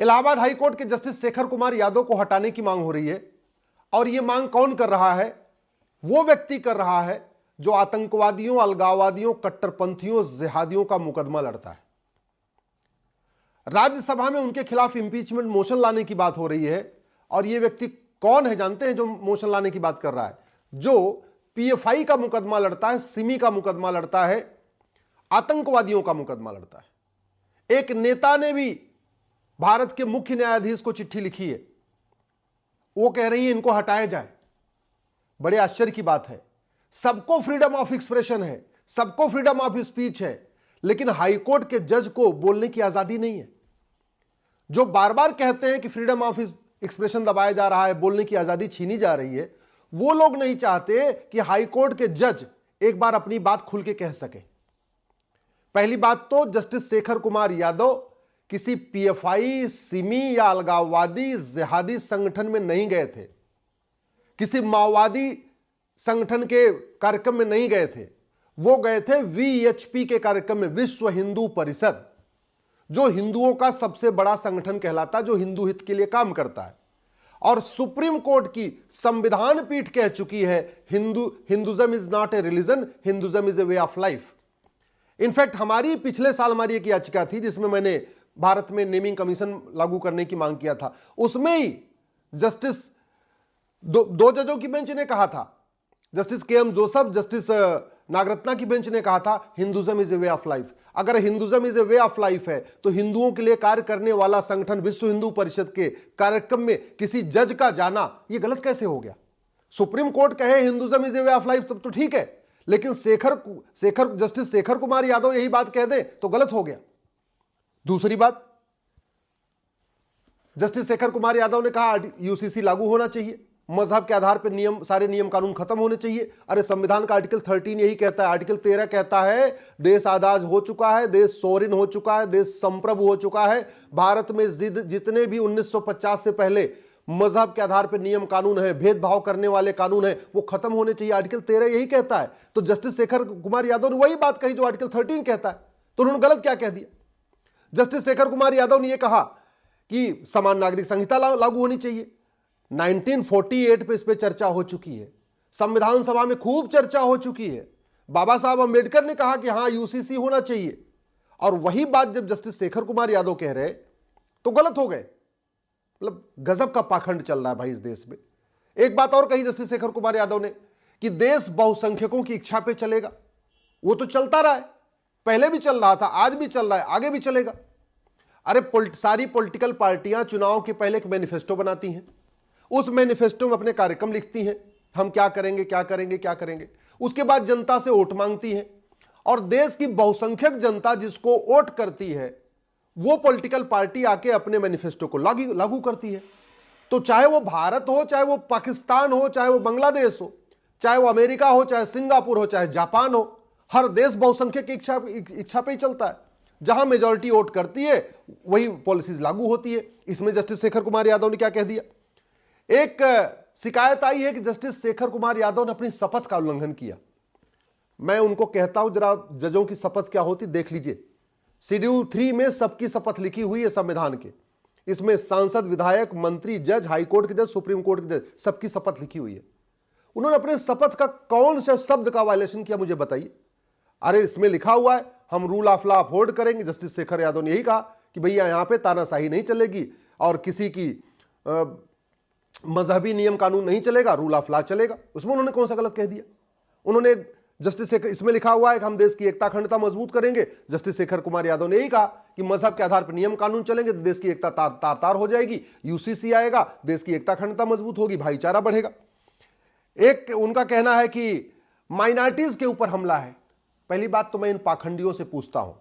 Allahabad high court के justice Shekhar Kumar Yadav को हटाने की मांग हो रही है और यह मांग कौन कर रहा है? वो व्यक्ति कर रहा है जो आतंकवादियों, अलगाववादियों, कट्टरपंथियों, जिहादियों का मुकदमा लड़ता है। राज्यसभा में उनके खिलाफ इंपीचमेंट मोशन लाने की बात हो रही है और यह व्यक्ति कौन है जानते हैं जो मोशन लाने की बात कर रहा है? जो पीएफआई का मुकदमा लड़ता है, सिमी का मुकदमा लड़ता है, आतंकवादियों का मुकदमा लड़ता है। एक नेता ने भी भारत के मुख्य न्यायाधीश को चिट्ठी लिखी है, वो कह रही है इनको हटाया जाए। बड़े आश्चर्य की बात है, सबको फ्रीडम ऑफ एक्सप्रेशन है, सबको फ्रीडम ऑफ स्पीच है, लेकिन हाईकोर्ट के जज को बोलने की आजादी नहीं है। जो बार बार कहते हैं कि फ्रीडम ऑफ एक्सप्रेशन दबाया जा रहा है, बोलने की आजादी छीनी जा रही है, वो लोग नहीं चाहते कि हाईकोर्ट के जज एक बार अपनी बात खुल के कह सके। पहली बात तो जस्टिस शेखर कुमार यादव किसी पीएफआई, सिमी या अलगाववादी, जिहादी संगठन में नहीं गए थे, किसी माओवादी संगठन के कार्यक्रम में नहीं गए थे। वो गए थे वीएचपी के कार्यक्रम में, विश्व हिंदू परिषद, जो हिंदुओं का सबसे बड़ा संगठन कहलाता, जो हिंदू हित के लिए काम करता है। और सुप्रीम कोर्ट की संविधान पीठ कह चुकी है Hinduism is not a religion, Hinduism is a way of life. In fact हमारी पिछले साल हमारी एक याचिका थी जिसमें मैंने भारत में नेमिंग कमीशन लागू करने की मांग किया था। उसमें ही जस्टिस दो जजों की बेंच ने कहा था, justice K M. Joseph, justice Nagarathna की बेंच ने कहा था Hinduism is a way of life. अगर Hinduism is a way of life है तो हिंदुओं के लिए कार्य करने वाला संगठन विश्व हिंदू परिषद के कार्यक्रम में किसी जज का जाना यह गलत कैसे हो गया? सुप्रीम कोर्ट कहे Hinduism is a way of life तब तो ठीक है, लेकिन जस्टिस शेखर कुमार यादव यही बात कह दे तो गलत हो गया। दूसरी बात, जस्टिस शेखर कुमार यादव ने कहा यूसीसी लागू होना चाहिए, मजहब के आधार पर सारे नियम कानून खत्म होने चाहिए। अरे संविधान का आर्टिकल 13 यही कहता है, आर्टिकल 13 कहता है देश आजाद हो चुका है, देश सोवरिन हो चुका है, देश संप्रभु हो चुका है। भारत में जितने भी 1950 से पहले मजहब के आधार पर नियम कानून है, भेदभाव करने वाले कानून है, वो खत्म होने चाहिए। आर्टिकल 13 यही कहता है। तो जस्टिस शेखर कुमार यादव ने वही बात कही जो आर्टिकल 13 कहता है, तो उन्होंने गलत क्या कह दिया? जस्टिस शेखर कुमार यादव ने यह कहा कि समान नागरिक संहिता लागू होनी चाहिए। 1948 पे इस पे चर्चा हो चुकी है, संविधान सभा में खूब चर्चा हो चुकी है। बाबा साहब अंबेडकर ने कहा कि हां यूसीसी होना चाहिए, और वही बात जब जस्टिस शेखर कुमार यादव कह रहे तो गलत हो गए। मतलब गजब का पाखंड चल रहा है भाई इस देश में। एक बात और कही जस्टिस शेखर कुमार यादव ने कि देश बहुसंख्यकों की इच्छा पे चलेगा। वो तो चलता रहा है, पहले भी चल रहा था, आज भी चल रहा है, आगे भी चलेगा। अरे सारी पॉलिटिकल पार्टियां चुनाव के पहले एक मैनिफेस्टो बनाती हैं, उस मैनिफेस्टो में अपने कार्यक्रम लिखती हैं, हम क्या करेंगे क्या करेंगे क्या करेंगे। उसके बाद जनता से वोट मांगती हैं, और देश की बहुसंख्यक जनता जिसको वोट करती है वो पॉलिटिकल पार्टी आके अपने मैनिफेस्टो को लागू करती है। तो चाहे वो भारत हो, चाहे वो पाकिस्तान हो, चाहे वो बांग्लादेश हो, चाहे वो अमेरिका हो, चाहे सिंगापुर हो, चाहे जापान हो, हर देश बहुसंख्यक की इच्छा पे ही चलता है। जहां मेजॉरिटी वोट करती है वही पॉलिसीज लागू होती है। इसमें जस्टिस शेखर कुमार यादव ने क्या कह दिया? एक शिकायत आई है कि जस्टिस शेखर कुमार यादव ने अपनी शपथ का उल्लंघन किया। मैं उनको कहता हूं जरा जजों की शपथ क्या होती देख लीजिए। शेड्यूल 3 में सबकी शपथ लिखी हुई है संविधान के। इसमें सांसद, विधायक, मंत्री, जज, हाईकोर्ट के जज, सुप्रीम कोर्ट के जज, सबकी शपथ लिखी हुई है। उन्होंने अपने शपथ का कौन सा शब्द का वायलेशन किया मुझे बताइए। अरे इसमें लिखा हुआ है हम रूल ऑफ लॉ अपहोल्ड करेंगे। जस्टिस शेखर यादव ने यही कहा कि भैया यहां पे तानाशाही नहीं चलेगी और किसी की मजहबी नियम कानून नहीं चलेगा, रूल ऑफ लॉ चलेगा। उसमें उन्होंने कौन सा गलत कह दिया? उन्होंने जस्टिस शेखर, इसमें लिखा हुआ है कि हम देश की एकता अखंडता मजबूत करेंगे। जस्टिस शेखर कुमार यादव ने यही कहा कि मजहब के आधार पर नियम कानून चलेंगे तो देश की एकता तार हो जाएगी, यूसीसी आएगा, देश की एकता अखंडता मजबूत होगी, भाईचारा बढ़ेगा। एक उनका कहना है कि माइनॉरिटीज के ऊपर हमला है। पहली बात तो मैं इन पाखंडियों से पूछता हूं,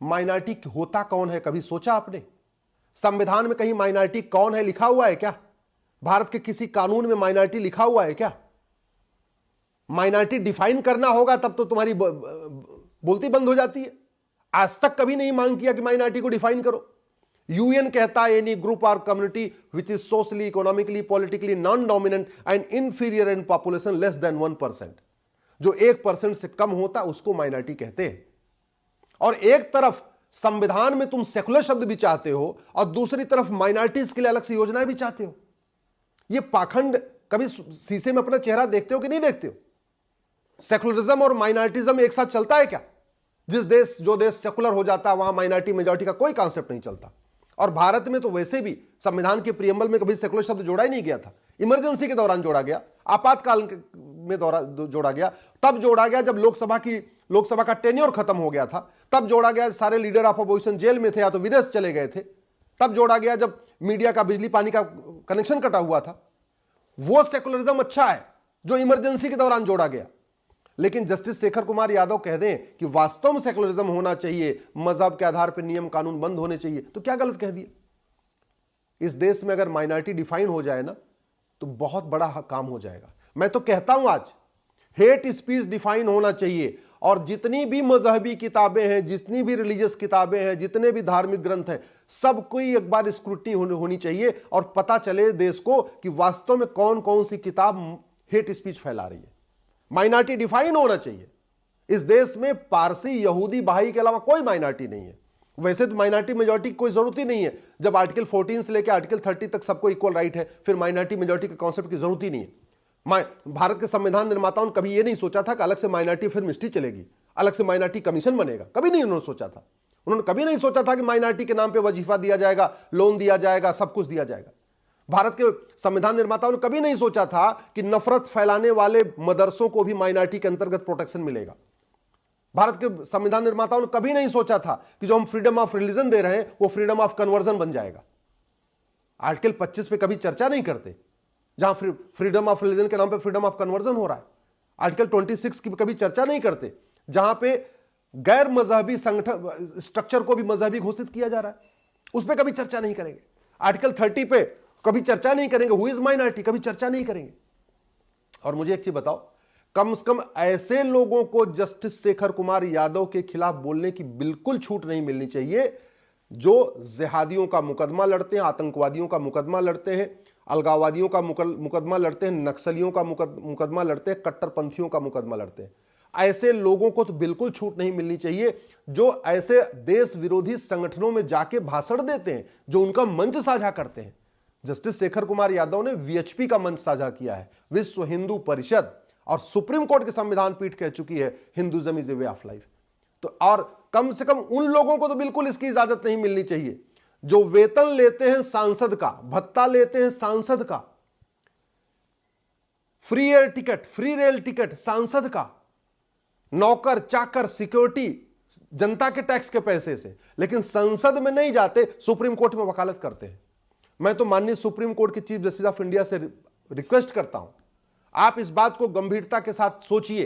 माइनॉरिटी होता कौन है? कभी सोचा आपने? संविधान में कहीं माइनॉरिटी कौन है लिखा हुआ है क्या? भारत के किसी कानून में माइनॉरिटी लिखा हुआ है क्या? माइनॉरिटी डिफाइन करना होगा तब तो तुम्हारी बोलती बंद हो जाती है। आज तक कभी नहीं मांग किया कि माइनॉरिटी को डिफाइन करो। यूएन कहता है एनी ग्रुप और community which is socially, economically, politically non dominant and inferior in population less than 1%। जो 1% से कम होता उसको माइनॉरिटी कहते हैं। और एक तरफ संविधान में तुम सेकुलर शब्द भी चाहते हो और दूसरी तरफ माइनॉरिटीज के लिए अलग से योजनाएं भी चाहते हो। ये पाखंड, कभी शीशे में अपना चेहरा देखते हो कि नहीं देखते हो? सेकुलरिज्म और माइनॉरिटिज्म एक साथ चलता है क्या? जो देश सेकुलर हो जाता है वहां माइनॉरिटी मेजॉरिटी का कोई कॉन्सेप्ट नहीं चलता। और भारत में तो वैसे भी संविधान के प्रियम्बल में कभी सेकुलर शब्द जोड़ा ही नहीं गया था। इमरजेंसी के दौरान जोड़ा गया, आपातकाल में जोड़ा गया, तब जोड़ा गया जब लोकसभा का टेन्योर खत्म हो गया था, तब जोड़ा गया सारे लीडर ऑफ अपोजिशन जेल में थे या तो विदेश चले गए थे, तब जोड़ा गया जब मीडिया का बिजली पानी का कनेक्शन कटा हुआ था। वो सेकुलरिज्म अच्छा है जो इमरजेंसी के दौरान जोड़ा गया। लेकिन जस्टिस शेखर कुमार यादव कह दें कि वास्तव में सेकुलरिज्म होना चाहिए, मजहब के आधार पर नियम कानून बंद होने चाहिए, तो क्या गलत कह दिया? इस देश में अगर माइनॉरिटी डिफाइन हो जाए ना तो बहुत बड़ा काम हो जाएगा। मैं तो कहता हूं आज हेट स्पीच डिफाइन होना चाहिए और जितनी भी मजहबी किताबें हैं, जितनी भी रिलीजियस किताबें हैं, जितने भी धार्मिक ग्रंथ हैं, सबको एक बार स्क्रूटनी होनी चाहिए और पता चले देश को कि वास्तव में कौन कौन सी किताब हेट स्पीच फैला रही है। माइनॉरिटी डिफाइन होना चाहिए। इस देश में पारसी, यहूदी, बहाई के अलावा कोई माइनॉरिटी नहीं है। वैसे तो माइनॉरिटी मेजॉरिटी की कोई जरूरत ही नहीं है। जब आर्टिकल 14 से लेकर आर्टिकल 30 तक सबको इक्वल राइट है, फिर माइनॉरिटी मेजॉरिटी के कॉन्सेप्ट की जरूरत ही नहीं है। भारत के संविधान निर्माताओं ने कभी यह नहीं सोचा था कि अलग से माइनॉरिटी फिल्म हिस्ट्री चलेगी, अलग से माइनॉरिटी कमीशन बनेगा। कभी नहीं उन्होंने सोचा था। उन्होंने कभी नहीं सोचा था कि माइनॉरिटी के नाम पे वजीफा दिया जाएगा, लोन दिया जाएगा, सब कुछ दिया जाएगा। भारत के संविधान निर्माताओं ने कभी नहीं सोचा था कि नफरत फैलाने वाले मदरसों को भी माइनॉरिटी के अंतर्गत प्रोटेक्शन मिलेगा। भारत के संविधान निर्माताओं ने कभी नहीं सोचा था कि जो हम फ्रीडम ऑफ रिलीजन दे रहे हैं वो फ्रीडम ऑफ कन्वर्जन बन जाएगा। आर्टिकल 25 पे कभी चर्चा नहीं करते, जहां फ्रीडम ऑफ रिलीजन के नाम पे फ्रीडम ऑफ कन्वर्जन हो रहा है। आर्टिकल 26 की कभी चर्चा नहीं करते, जहां पे गैर मजहबी संगठन स्ट्रक्चर को भी मजहबी घोषित किया जा रहा है, उस पर कभी चर्चा नहीं करेंगे। आर्टिकल 30 पे कभी चर्चा नहीं करेंगे, हु इज माइनॉरिटी, कभी चर्चा नहीं करेंगे। और मुझे एक चीज बताओ, कम से कम ऐसे लोगों को जस्टिस शेखर कुमार यादव के खिलाफ बोलने की बिल्कुल छूट नहीं मिलनी चाहिए जो जिहादियों का मुकदमा लड़ते हैं, आतंकवादियों का मुकदमा लड़ते हैं, अलगाववादियों का मुकदमा लड़ते हैं, नक्सलियों का मुकदमा लड़ते हैं, कट्टरपंथियों का मुकदमा लड़ते हैं। ऐसे लोगों को तो बिल्कुल छूट नहीं मिलनी चाहिए जो ऐसे देश विरोधी संगठनों में जाके भाषण देते हैं, जो उनका मंच साझा करते हैं। जस्टिस शेखर कुमार यादव ने वीएचपी का मंच साझा किया है, विश्व हिंदू परिषद, और सुप्रीम कोर्ट की संविधान पीठ कह चुकी है Hinduism is a way of life. तो और कम से कम उन लोगों को तो बिल्कुल इसकी इजाजत नहीं मिलनी चाहिए जो वेतन लेते हैं सांसद का, भत्ता लेते हैं सांसद का, free air ticket, free rail ticket सांसद का, नौकर चाकर सिक्योरिटी जनता के टैक्स के पैसे से, लेकिन संसद में नहीं जाते, सुप्रीम कोर्ट में वकालत करते हैं। मैं तो माननीय सुप्रीम कोर्ट के चीफ जस्टिस ऑफ इंडिया से रिक्वेस्ट करता हूं, आप इस बात को गंभीरता के साथ सोचिए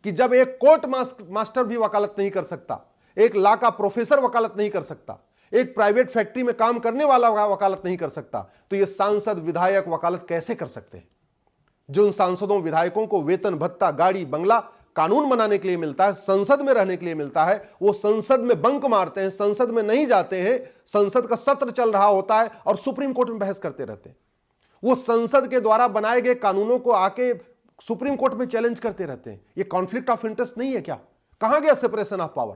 कि जब एक कोर्ट मास्टर भी वकालत नहीं कर सकता, एक लॉ का प्रोफेसर वकालत नहीं कर सकता, एक प्राइवेट फैक्ट्री में काम करने वाला वकालत नहीं कर सकता, तो ये सांसद विधायक वकालत कैसे कर सकते हैं? जो उन सांसदों विधायकों को वेतन भत्ता, गाड़ी बंगला कानून बनाने के लिए मिलता है, संसद में रहने के लिए मिलता है, वो संसद में बंक मारते हैं, संसद में नहीं जाते हैं, संसद का सत्र चल रहा होता है और सुप्रीम कोर्ट में बहस करते रहते हैं। वो संसद के द्वारा बनाए गए कानूनों को आके सुप्रीम कोर्ट में चैलेंज करते रहते हैं। ये कॉन्फ्लिक्ट ऑफ इंटरेस्ट नहीं है क्या? कहां गया separation of power?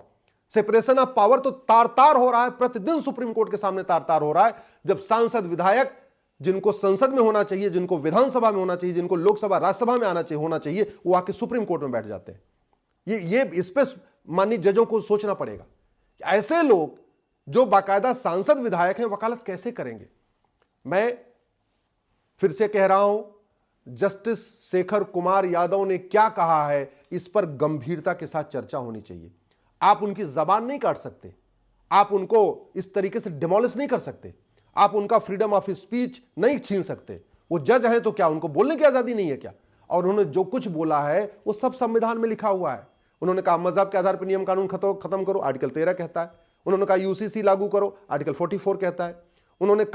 Separation of power तो तार तार हो रहा है, प्रतिदिन सुप्रीम कोर्ट के सामने तार तार हो रहा है, जब सांसद विधायक जिनको संसद में होना चाहिए, जिनको विधानसभा में होना चाहिए, जिनको लोकसभा राज्यसभा में होना चाहिए, वो आके सुप्रीम कोर्ट में बैठ जाते हैं। ये इस पे माननीय जजों को सोचना पड़ेगा। ऐसे लोग जो बाकायदा सांसद विधायक हैं वकालत कैसे करेंगे? मैं फिर से कह रहा हूं, जस्टिस शेखर कुमार यादव ने क्या कहा है इस पर गंभीरता के साथ चर्चा होनी चाहिए। आप उनकी जबान नहीं काट सकते, आप उनको इस तरीके से डिमोलिश नहीं कर सकते, आप उनका फ्रीडम ऑफ स्पीच नहीं छीन सकते। वो जज हैं तो क्या उनको बोलने की आजादी नहीं है क्या? और उन्होंने जो कुछ बोला है वो सब संविधान में लिखा हुआ है। उन्होंने कहा मजहब के आधार पर नियम कानून खत्म करो, आर्टिकल 13 कहता है। उन्होंने कहा यूसीसी लागू करो, आर्टिकल 44 कहता है। उन्होंने